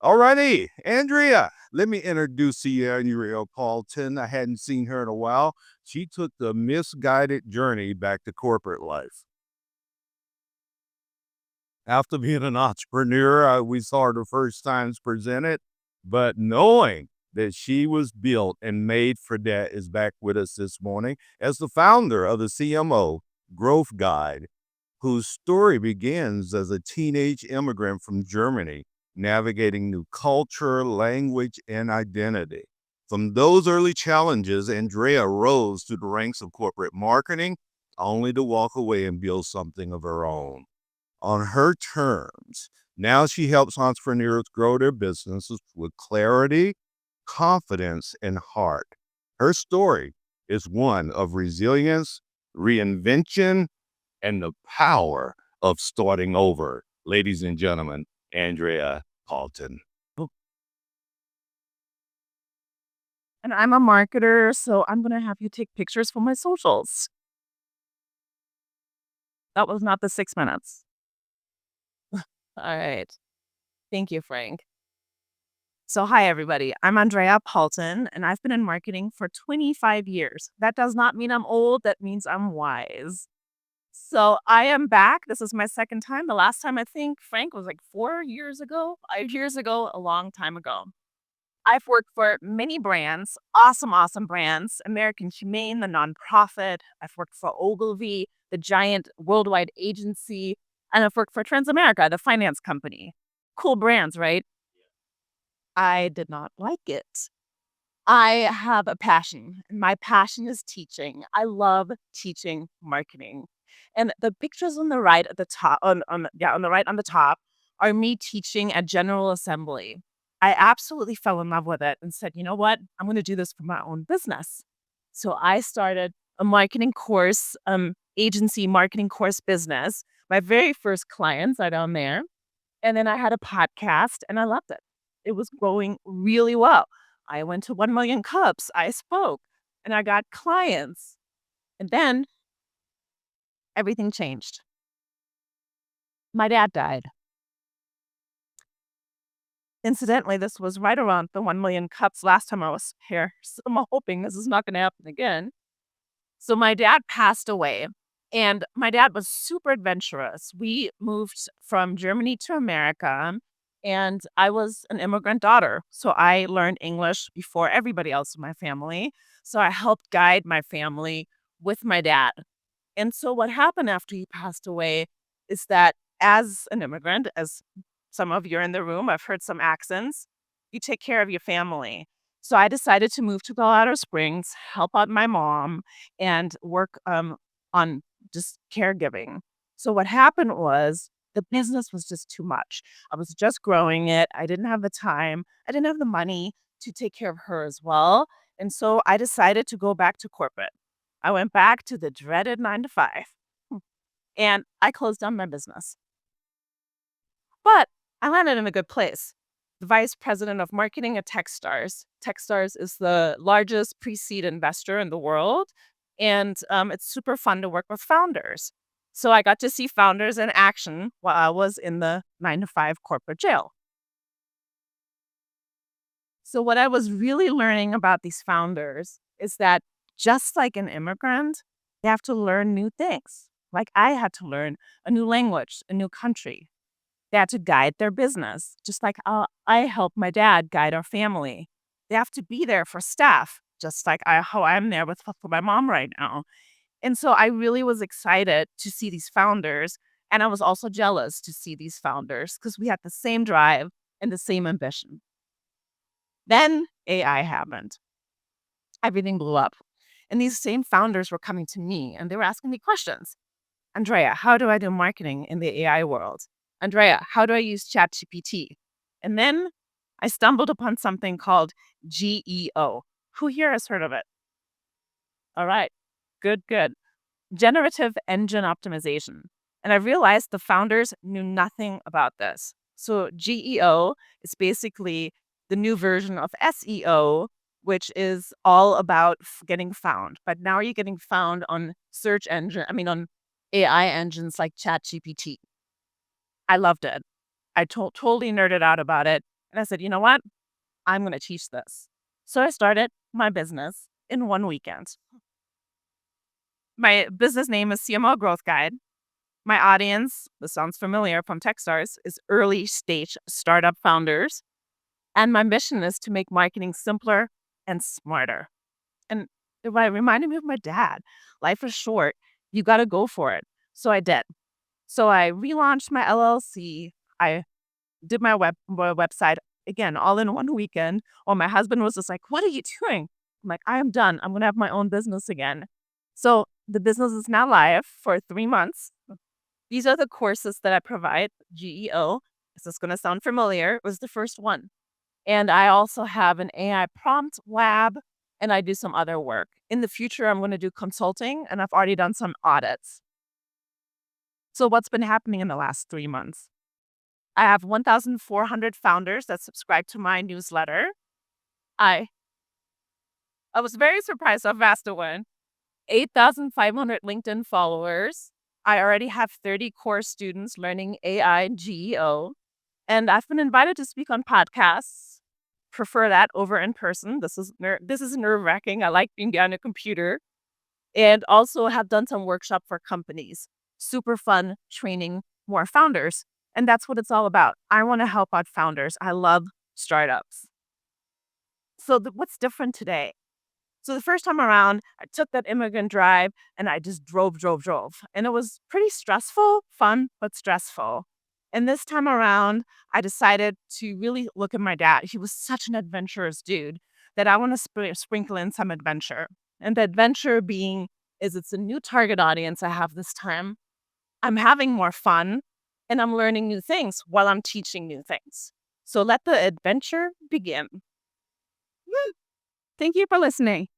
Alrighty, Andrea, let me introduce to you Andrea Palten. I hadn't seen her in a while. She took the misguided journey back to corporate life. After being an entrepreneur, we saw her the first times presented, but knowing that she was built and made for that is back with us this morning as the founder of the CMO Growth Guide, whose story begins as a teenage immigrant from Germany, navigating new culture, language, and identity. From those early challenges, Andrea rose to the ranks of corporate marketing, only to walk away and build something of her own on her terms. Now she helps entrepreneurs grow their businesses with clarity, confidence, and heart. Her story is one of resilience, reinvention, and the power of starting over. Ladies and gentlemen, Andrea Palten. And I'm a marketer, so I'm going to have you take pictures for my socials. That was not the 6 minutes. All right. Thank you, Frank. So, hi, everybody. I'm Andrea Palten, and I've been in marketing for 25 years. That does not mean I'm old, that means I'm wise. So, I am back. This is my second time. The last time I think, Frank, was like 4 years ago, 5 years ago, a long time ago. I've worked for many brands, awesome brands. American Humane, the nonprofit. I've worked for Ogilvy, the giant worldwide agency. And I've worked for Transamerica, the finance company. Cool brands, right? I did not like it. I have a passion, and my passion is teaching. I love teaching marketing. And the pictures on the right at the top, on the right on the top, are me teaching at General Assembly. I absolutely fell in love with it and said, you know what? I'm going to do this for my own business. So I started a marketing course, agency marketing course business. My very first clients are down there. And then I had a podcast and I loved it. It was going really well. I went to 1 million cups. I spoke and I got clients. And then everything changed. My dad died. Incidentally, this was right around the 1 million cups last time I was here. So I'm hoping this is not going to happen again. So my dad passed away. And my dad was super adventurous. We moved from Germany to America, and I was an immigrant daughter. So I learned English before everybody else in my family. So I helped guide my family with my dad. And so what happened after he passed away is that as an immigrant, as some of you are in the room, I've heard some accents, you take care of your family. So I decided to move to Colorado Springs, help out my mom, and work on just caregiving. So what happened was the business was just too much. I was just growing it. I didn't have the time. I didn't have the money to take care of her as well. And so I decided to go back to corporate. I went back to the dreaded 9 to 5 and I closed down my business. But I landed in a good place. The vice president of marketing at Techstars. Techstars is the largest pre-seed investor in the world. And it's super fun to work with founders. So I got to see founders in action while I was in the 9 to 5 corporate jail. So what I was really learning about these founders is that just like an immigrant, they have to learn new things. Like I had to learn a new language, a new country. They had to guide their business, just like I helped my dad guide our family. They have to be there for staff, just like how I'm there for my mom right now. And so I really was excited to see these founders. And I was also jealous to see these founders because we had the same drive and the same ambition. Then AI happened. Everything blew up. And these same founders were coming to me and they were asking me questions. Andrea, how do I do marketing in the AI world? Andrea, how do I use ChatGPT? And then I stumbled upon something called GEO. Who here has heard of it? All right. Good. Generative Engine Optimization. And I realized the founders knew nothing about this. So GEO is basically the new version of SEO, which is all about getting found. But now you're getting found on on AI engines like ChatGPT. I loved it. I totally nerded out about it. And I said, you know what? I'm going to teach this. So I started my business in one weekend. My business name is CMO Growth Guide. My audience, this sounds familiar from Techstars, is early stage startup founders. And my mission is to make marketing simpler and smarter. And it reminded me of my dad. Life is short. You got to go for it. So I did. So I relaunched my LLC. I did my website again, all in one weekend. While my husband was just like, "What are you doing?" I'm like, "I am done. I'm going to have my own business again." So the business is now live for 3 months. These are the courses that I provide. GEO. Is this going to sound familiar? It was the first one. And I also have an AI prompt lab, and I do some other work. In the future, I'm going to do consulting, and I've already done some audits. So what's been happening in the last 3 months? I have 1,400 founders that subscribe to my newsletter. I I was very surprised how fast it went. 8,500 LinkedIn followers. I already have 30 course students learning AI and GEO. And I've been invited to speak on podcasts. Prefer that over in person. This is nerve-wracking. I like being behind a computer. And also have done some workshop for companies. Super fun training more founders. And that's what it's all about. I want to help out founders. I love startups. So what's different today? So the first time around, I took that immigrant drive and I just drove. And it was pretty stressful, fun, but stressful. And this time around, I decided to really look at my dad. He was such an adventurous dude that I want to sprinkle in some adventure. And the adventure being is it's a new target audience I have this time. I'm having more fun and I'm learning new things while I'm teaching new things. So let the adventure begin. Woo! Thank you for listening.